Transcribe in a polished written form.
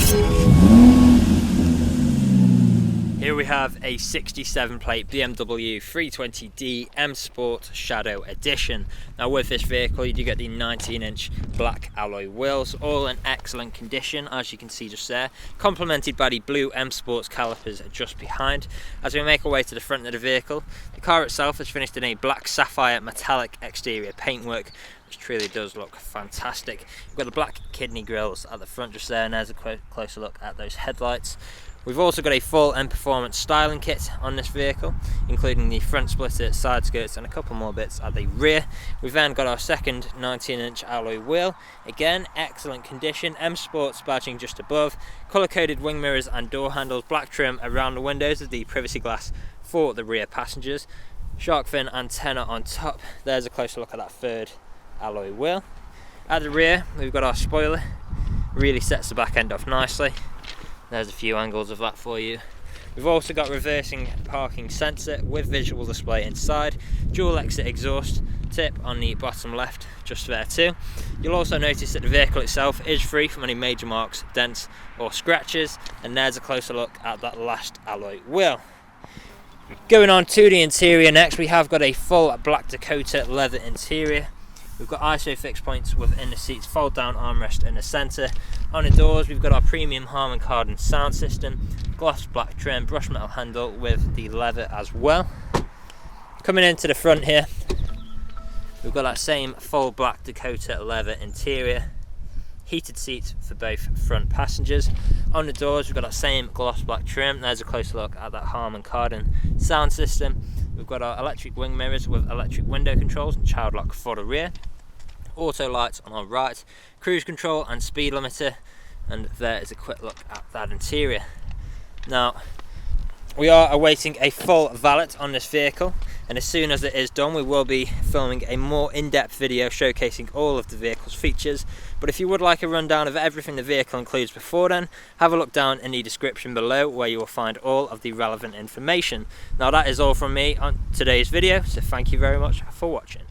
Here we have a 67 plate BMW 320d M Sport Shadow Edition. Now with this vehicle you do get the 19-inch black alloy wheels, all in excellent condition as you can see just there, complemented by the blue M Sports calipers just behind. As we make our way to the front of the vehicle, the car itself is finished in a black sapphire metallic exterior paintwork, which truly does look fantastic. We've got the black kidney grills at the front just there, and there's a closer look at those headlights. We've also got a full M Performance styling kit on this vehicle, including the front splitter, side skirts and a couple more bits at the rear. We've then got our second 19-inch alloy wheel, again excellent condition, M Sports badging just above, colour-coded wing mirrors and door handles, black trim around the windows with the privacy glass for the rear passengers, shark fin antenna on top. There's a closer look at that third alloy wheel. At the rear we've got our spoiler, really sets the back end off nicely. There's a few angles of that for you. We've also got reversing parking sensor with visual display inside, dual exit exhaust tip on the bottom left just there too. You'll also notice that the vehicle itself is free from any major marks, dents or scratches, and there's a closer look at that last alloy wheel. Going on to the interior next, we have got a full black Dakota leather interior. We've got ISO fixed points within the seats, fold down armrest in the centre. On the doors we've got our premium Harman Kardon sound system, gloss black trim, brushed metal handle with the leather as well. Coming into the front here, we've got that same full black Dakota leather interior, heated seats for both front passengers. On the doors we've got that same gloss black trim. There's a closer look at that Harman Kardon sound system. We've got our electric wing mirrors with electric window controls and child lock for the rear, auto lights on our right, cruise control and speed limiter, and there is a quick look at that interior. Now we are awaiting a full valet on this vehicle, and as soon as it is done we will be filming a more in-depth video showcasing all of the vehicle's features. But if you would like a rundown of everything the vehicle includes before then, have a look down in the description below where you will find all of the relevant information. Now that is all from me on today's video, so thank you very much for watching.